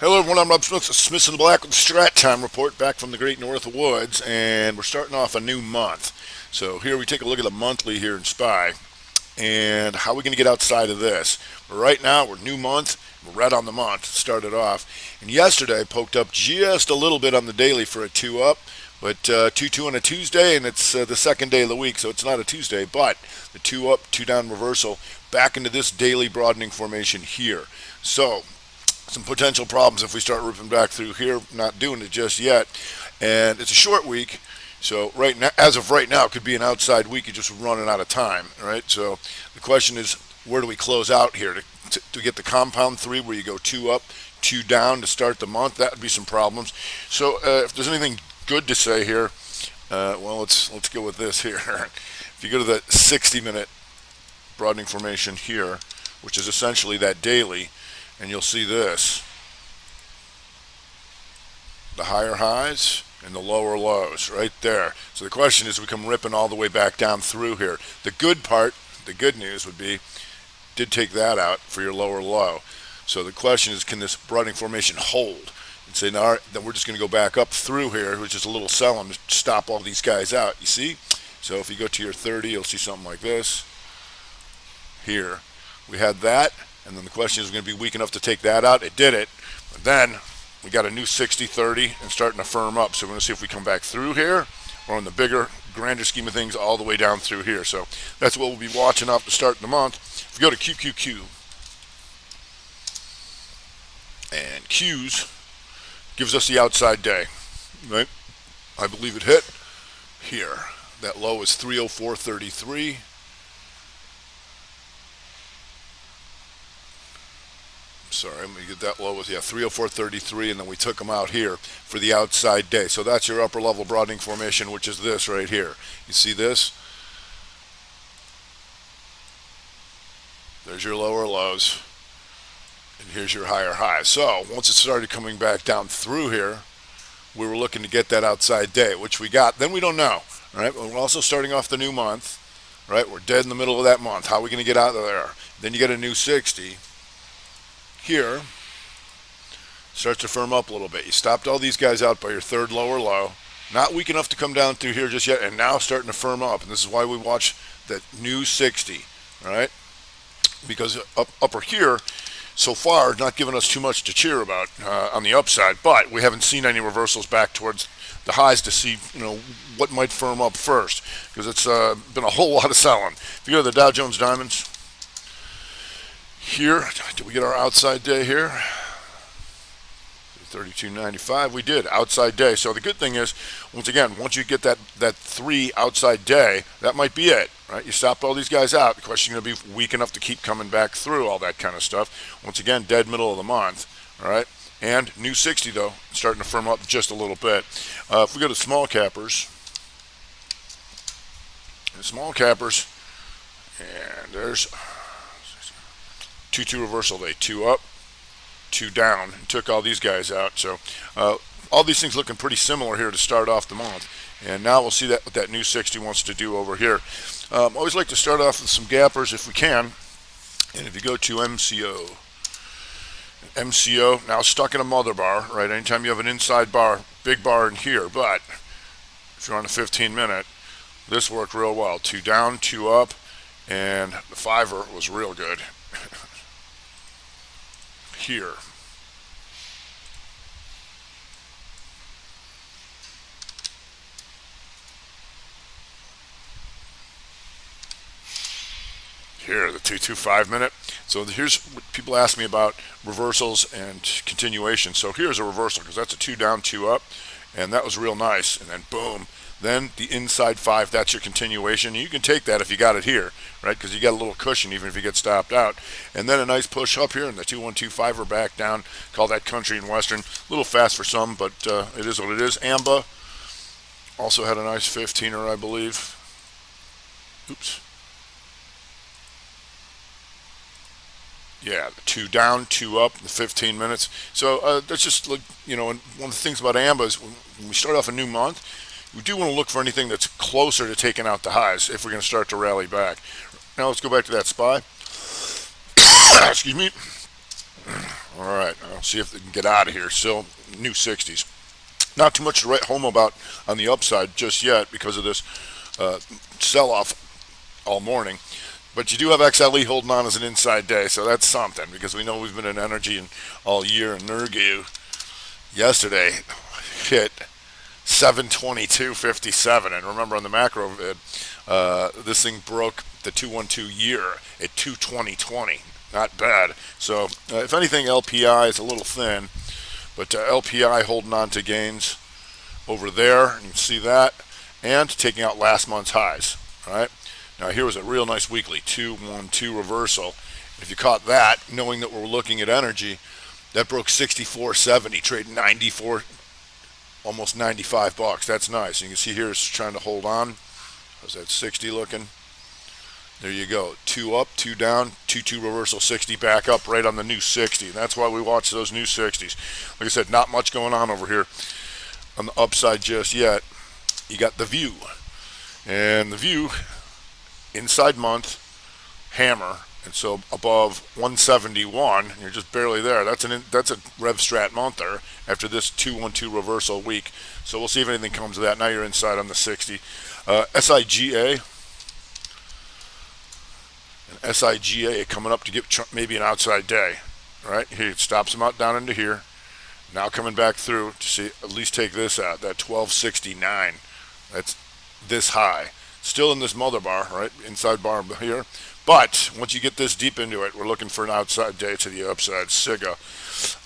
Hello everyone, I'm Rob Smith, Smith in the Black with the Strat Time Report back from the Great North Woods, and we're starting off a new month. So here we take a look at the monthly here in SPY, and how are we going to get outside of this? Right now, we're new month, we're right on the month, started off, and yesterday I poked up just a little bit on the daily for a 2 up, but 2-2 on a Tuesday, and it's the second day of the week, so it's not a Tuesday, but the 2 up, 2 down reversal back into this daily broadening formation here. So some potential problems if we start ripping back through here, not doing it just yet. And it's a short week, so right now, as of right now, it could be an outside week. You're just running out of time, right? So the question is, where do we close out here to get the compound 3 where you go 2 up, 2 down to start the month? That would be some problems. So if there's anything good to say here, well, let's go with this here. If you go to the 60-minute broadening formation here, which is essentially that daily, and you'll see this, the higher highs and the lower lows right there. So the question is, we come ripping all the way back down through here. The good part, the good news would be, did take that out for your lower low. So the question is, can this broadening formation hold? And say, no, then we're just going to go back up through here, which is a little selling to stop all these guys out. You see? So if you go to your 30, you'll see something like this. Here, we had that. And then the question is, going to be weak enough to take that out. It did it. But then we got a new 60-30 and starting to firm up. So we're going to see if we come back through here or on the bigger, grander scheme of things all the way down through here. So that's what we'll be watching off to start the month. If we go to QQQ, and Q's gives us the outside day, right? I believe it hit here. That low is 304.33. Sorry, let me get that low with 304.33, and then we took them out here for the outside day. So that's your upper level broadening formation, which is this right here. You see this? There's your lower lows, and here's your higher highs. So once it started coming back down through here, we were looking to get that outside day, which we got. Then we don't know, right? We're also starting off the new month, right? We're dead in the middle of that month. How are we going to get out of there? Then you get a new 60. Here starts to firm up a little bit. You stopped all these guys out by your third lower low, not weak enough to come down through here just yet, and now starting to firm up. And this is why we watch that new 60, right? Because upper here so far not giving us too much to cheer about on the upside, but we haven't seen any reversals back towards the highs to see what might firm up first, because it's been a whole lot of selling. If you go to the Dow Jones Diamonds here, did we get our outside day here? 32.95. We did outside day. So the good thing is, once again, once you get that 3 outside day, that might be it, right? You stopped all these guys out. The question is going to be weak enough to keep coming back through all that kind of stuff. Once again, dead middle of the month, all right? And new 60 though, starting to firm up just a little bit. If we go to small cappers, and there's 2-2 reversal day, 2 up, 2 down, and took all these guys out. So all these things looking pretty similar here to start off the month. And now we'll see what that new 60 wants to do over here. Always like to start off with some gappers if we can. And if you go to MCO, now stuck in a mother bar, right? Anytime you have an inside bar, big bar in here, but if you're on a 15-minute, this worked real well. 2 down, 2 up, and the 5er was real good. Here. Here, the 2-2-5 minute. So here's what people ask me about reversals and continuation. So here's a reversal, because that's a 2 down, 2 up, and that was real nice. And then boom. Then the inside 5, that's your continuation. You can take that if you got it here, right? Because you got a little cushion even if you get stopped out. And then a nice push up here, and the 2-1-2-5er back down. Call that country and western. A little fast for some, but it is what it is. AMBA also had a nice 15er, I believe. Oops. Yeah, 2 down, 2 up, the 15 minutes. So that's just, like, and one of the things about AMBA is when we start off a new month, we do want to look for anything that's closer to taking out the highs if we're going to start to rally back. Now let's go back to that SPY. Excuse me. All right, I'll see if they can get out of here. Still new 60s. Not too much to write home about on the upside just yet because of this sell-off all morning. But you do have XLE holding on as an inside day, so that's something because we know we've been in energy all year. And Nurgu yesterday hit 722.57, and remember on the macro vid, this thing broke the 212 year at 220.20. Not bad. So if anything, LPI is a little thin, but LPI holding on to gains over there. You can see that, and taking out last month's highs. All right. Now here was a real nice weekly 212 reversal. If you caught that, knowing that we're looking at energy, that broke 64.70, trading 94, almost 95 bucks. That's nice. You can see here it's trying to hold on. How's that 60 looking? There you go. 2 up, 2 down, 2 reversal, 60 back up, right on the new 60. That's why we watch those new 60s. Like I said, not much going on over here on the upside just yet. You got the view, and the view inside month hammer, and so above 171, and you're just barely there. That's a Rev Strat month there after this 212 reversal week. So we'll see if anything comes of that. Now you're inside on the 60. SIGA. And SIGA coming up to get maybe an outside day. Right here, it stops them out down into here. Now coming back through to see at least take this out. That 1269. That's this high. Still in this mother bar, right? Inside bar here. But once you get this deep into it, we're looking for an outside day to the upside. SIGA.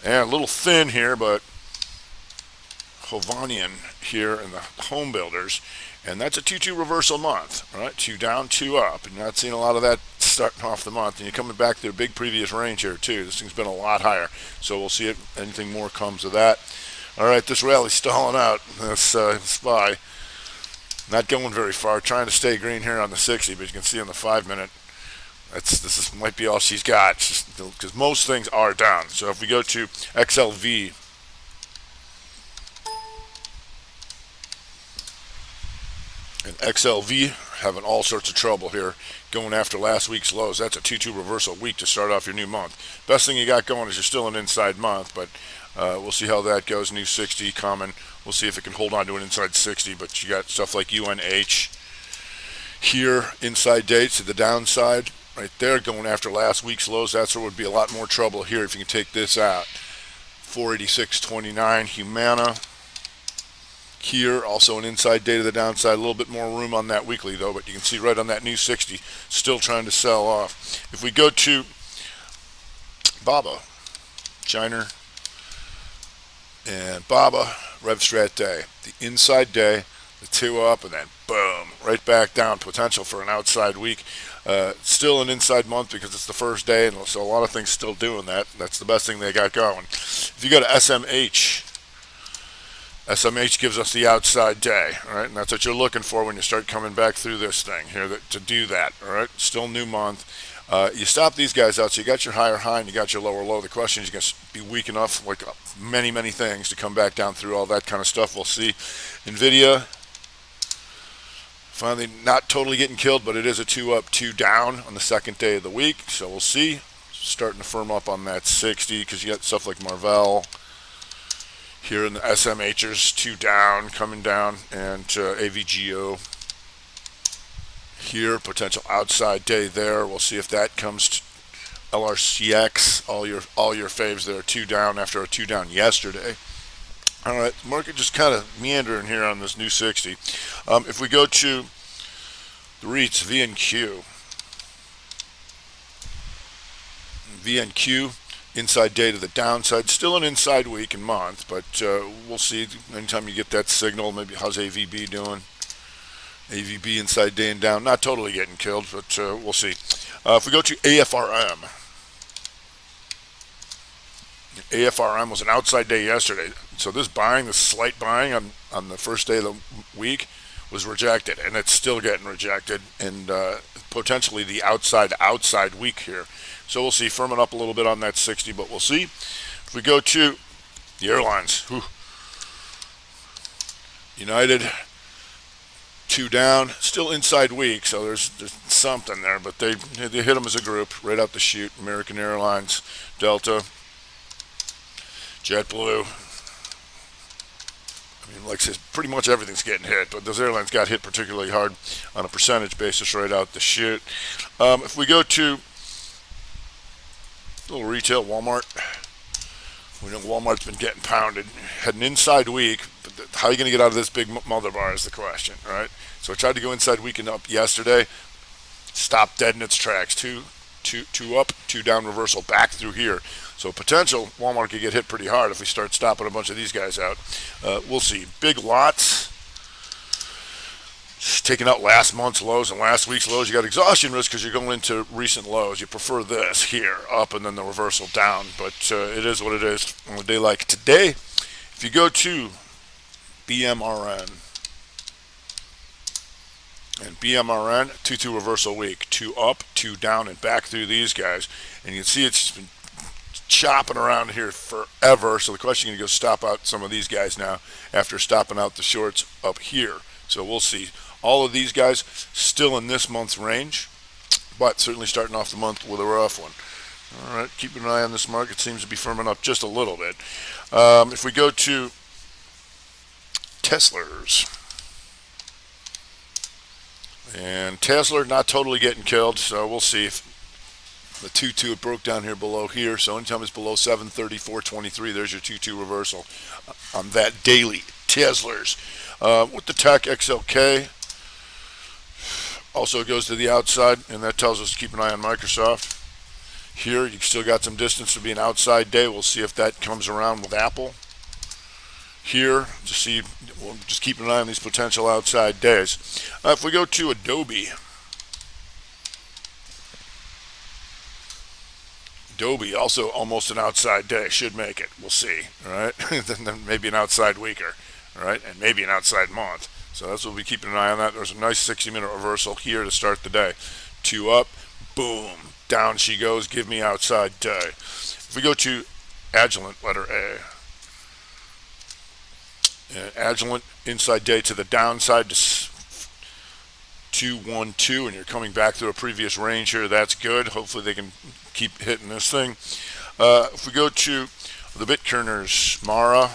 And a little thin here, but Hovanian here in the home builders. And that's a 2-2 reversal month, right? 2 down, 2 up. And you're not seeing a lot of that starting off the month. And you're coming back to a big previous range here, too. This thing's been a lot higher. So we'll see if anything more comes of that. All right, this rally's stalling out. That's SPY. Not going very far. Trying to stay green here on the 60, but you can see on the 5-minute, might be all she's got. Because most things are down. So if we go to XLV, and XLV having all sorts of trouble here going after last week's lows. That's a 2-2 reversal week to start off your new month. Best thing you got going is you're still an inside month, but we'll see how that goes. New 60 coming. We'll see if it can hold on to an inside 60, but you got stuff like UNH here, inside dates to the downside right there going after last week's lows. That's where would be a lot more trouble here if you can take this out. 486.29 Humana. Here, also an inside day to the downside. A little bit more room on that weekly, though, but you can see right on that new 60, still trying to sell off. If we go to BABA, China, and BABA, Rev Strat day. The inside day, the 2 up, and then boom, right back down. Potential for an outside week. Still an inside month because it's the first day, and so a lot of things still doing that. That's the best thing they got going. If you go to SMH, SMH gives us the outside day, all right, and that's what you're looking for when you start coming back through this thing here to do that, all right. Still new month. You stop these guys out, so you got your higher high and you got your lower low. The question is, you're going to be weak enough, like many things, to come back down through all that kind of stuff. We'll see. Nvidia finally not totally getting killed, but it is a 2 up, 2 down on the second day of the week, so we'll see. Starting to firm up on that 60 because you got stuff like Marvell here in the SMHers, 2 down, coming down, and AVGO here, potential outside day there. We'll see if that comes to LRCX, all your faves there, 2 down after a 2 down yesterday. All right, market just kind of meandering here on this new 60. If we go to the REITs, VNQ, inside day to the downside, still an inside week and month, but we'll see. Anytime you get that signal, maybe how's AVB doing? AVB inside day and down, not totally getting killed, but we'll see. If we go to AFRM, AFRM was an outside day yesterday, so this slight buying on the first day of the week was rejected, and it's still getting rejected, and potentially the outside week here. So we'll see, firming up a little bit on that 60, but we'll see. If we go to the airlines, United, 2 down, still inside week, so there's something there, but they hit them as a group right out the chute. American Airlines, Delta, JetBlue. I mean, like I said, pretty much everything's getting hit, but those airlines got hit particularly hard on a percentage basis right out the chute. If we go to a little retail, Walmart. We know Walmart's been getting pounded. Had an inside week, but how are you going to get out of this big mother bar is the question, right? So I tried to go inside week and up yesterday. Stopped dead in its tracks. Two up, two down reversal back through here. So potential Walmart could get hit pretty hard if we start stopping a bunch of these guys out. We'll see. Big lots. Taking out last month's lows and last week's lows. You got exhaustion risk because you're going into recent lows. You prefer this here, up and then the reversal down. But it is what it is on a day like today. If you go to BMRN, and BMRN, 2-2 reversal week, 2 up, 2 down, and back through these guys. And you can see it's been chopping around here forever. So the question is going to go stop out some of these guys now after stopping out the shorts up here. So we'll see. All of these guys still in this month's range, but certainly starting off the month with a rough one. All right, keeping an eye on this market. Seems to be firming up just a little bit. If we go to Tesla's, and Tesla not totally getting killed, so we'll see if the 2-2 it broke down here below here. So anytime it's below 734.23, there's your 2-2 reversal on that daily. Tesla's. With the tech XLK, also goes to the outside, and that tells us to keep an eye on Microsoft. Here, you still got some distance to be an outside day. We'll see if that comes around with Apple. Here, to see, we'll just keep an eye on these potential outside days. If we go to Adobe, also almost an outside day. Should make it. We'll see. All right, then maybe an outside weeker. All right, and maybe an outside month. So that's what we'll be keeping an eye on that. There's a nice 60-minute reversal here to start the day. 2 up, boom, down she goes. Give me outside day. If we go to Agilent, letter A, and Agilent inside day to the downside to 212, and you're coming back through a previous range here. That's good. Hopefully they can keep hitting this thing. If we go to the Bitkerners, Mara,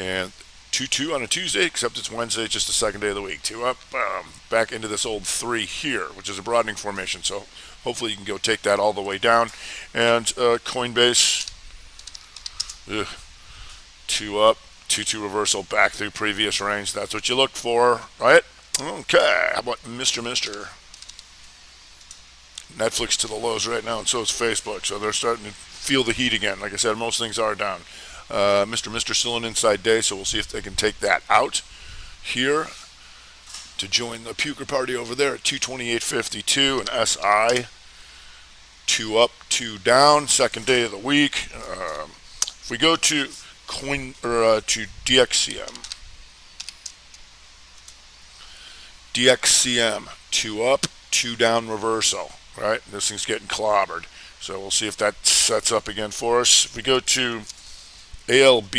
and 2-2 on a Tuesday, except it's Wednesday, just the second day of the week. 2 up, back into this old 3 here, which is a broadening formation. So hopefully you can go take that all the way down. And Coinbase, 2 up, 2-2 reversal back through previous range. That's what you look for, right? Okay, how about Mr. Netflix to the lows right now, and so is Facebook. So they're starting to feel the heat again. Like I said, most things are down. Mr. still an inside day, so we'll see if they can take that out here to join the puker party over there at 228.52. And SI, 2 up, 2 down, second day of the week. If we go to to DXCM, 2 up, 2 down reversal. Right, this thing's getting clobbered, so we'll see if that sets up again for us. If we go to ALB,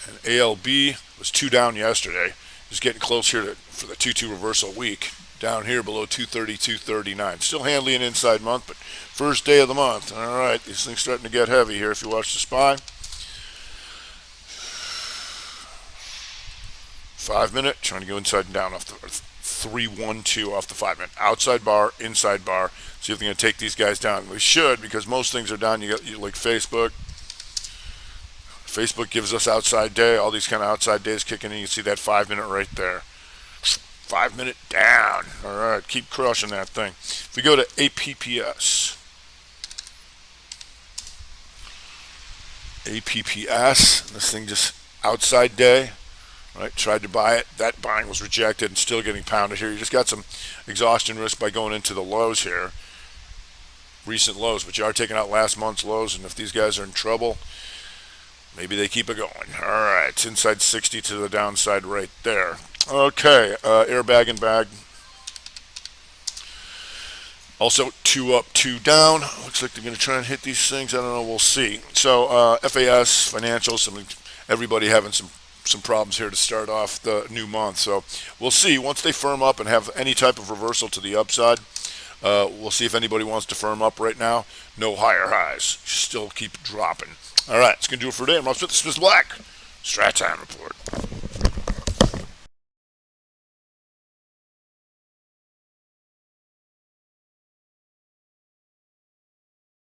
and ALB was 2 down yesterday. It's getting close here for the 2-2 reversal week. Down here below 230.239. Still handling an inside month, but first day of the month. All right, these things starting to get heavy here if you watch the SPY. 5 minute, trying to go inside and down off the 312 off the 5 minute. Outside bar, inside bar. See if they're going to take these guys down. We should, because most things are down. You got like Facebook. Facebook gives us outside day. All these kind of outside days kicking in. You can see that 5 minute right there. 5 minute down. All right, keep crushing that thing. If we go to APPS, this thing just outside day. Right, tried to buy it. That buying was rejected and still getting pounded here. You just got some exhaustion risk by going into the lows here. Recent lows, but you are taking out last month's lows, and if these guys are in trouble, maybe they keep it going. All right, it's inside 60 to the downside right there. Okay, airbag and bag. Also 2 up, 2 down. Looks like they're going to try and hit these things. I don't know. We'll see. So FAS, financials, everybody having some problems here to start off the new month. So we'll see. Once they firm up and have any type of reversal to the upside, We'll see if anybody wants to firm up right now. No higher highs. Still keep dropping. All right, it's going to do it for today. I'm Rob Smith, Smith Black. Strat Time Report.